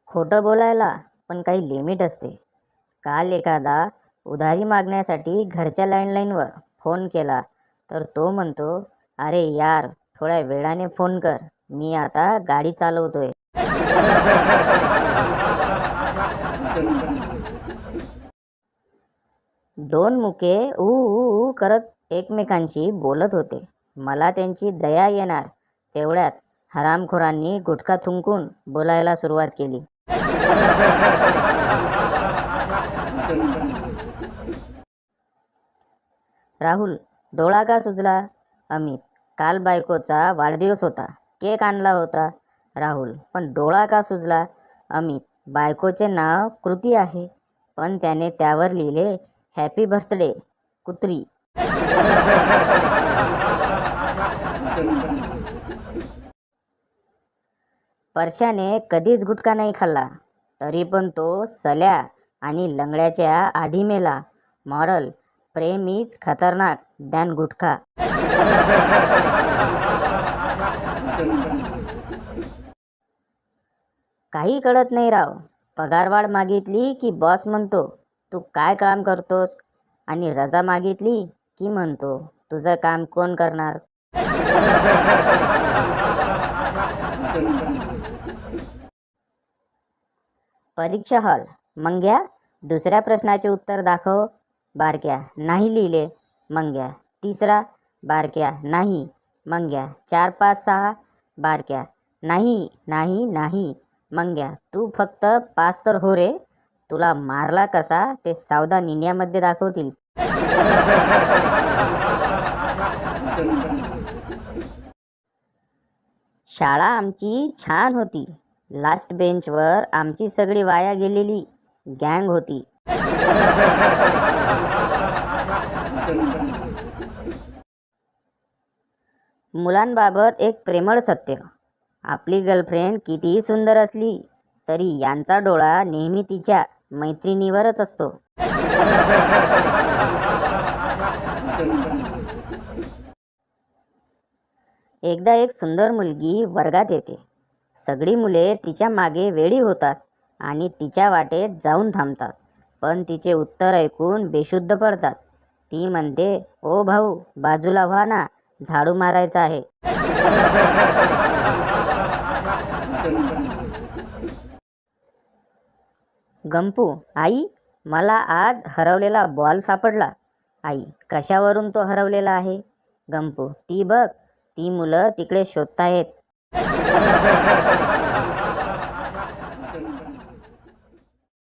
खोटं बोलायला पण काही लिमिट असते. काल एखादा उधारी मागण्यासाठी घरच्या लँडलाईनवर फोन केला तर तो म्हणतो, "अरे यार, थोड्या वेळाने फोन कर, मी आता गाडी चालवतोय." दोन मुके ऊ ऊ ऊ करत एकमेकांशी बोलत होते. मला त्यांची दया येणार तेवढ्यात हरामखोरांनी गुटखा थुंकून बोलायला सुरुवात केली. राहुल, डोळा का सुजला? अमित, काल बायकोचा वाढदिवस होता, केक आणला होता. राहुल, पण डोळा का सुजला? अमित, बायकोचे नाव कृती आहे, पण त्याने त्यावर लिहिले हॅपी बर्थडे कुत्री. परशाने कधीच गुटखा नाही खाल्ला, तरी पण तो सल्या आणि लंगड्याच्या आधी मेला. मॉरल, प्रेम इज खतरनाक दॅन गुटखा. काही कळत नाही राव. पगारवाढ मागितली की बॉस म्हणतो, "तू काय काम करतोस?" आणि रजा मागितली की म्हणतो, "तुझं काम कोण करणार?" परीक्षा हॉल. मंग्या, दुसऱ्या प्रश्नाचे उत्तर दाखव. बारक्या, नाही लिहिले. मंग्या, तिसरा. बारक्या, नाही. मंग्या, 4, 5, 6. बारक्या, नाही नाही नाही. मंग्या, तू फक्त पास तर हो रे. तुला मारला कसा ते सावधान इंडियामध्ये दाखवतील. शाळा आमची छान होती. लास्ट बेंचवर आमची सगळी वाया गेलेली गँग होती. मुलांबाबत एक प्रेमळ सत्य. आपली गर्लफ्रेंड कितीही सुंदर असली तरी यांचा डोळा नेहमी तिच्या मैत्रिणीवरच असतो. एकदा एक सुंदर मुलगी वर्गात येते. सगळी मुले तिच्या मागे वेडी होतात आणि तिच्या वाटेत जाऊन थांबतात, पण तिचे उत्तर ऐकून बेशुद्ध पडतात. ती म्हणते, "ओ भाऊ, बाजूला व्हा ना, झाडू मारायचा आहे." गंपू, आई, मला आज हरवलेला बॉल सापडला. आई, कशावरून तो हरवलेला आहे? गंपू, ती बघ, ती मुलं तिकडे शोधतायत.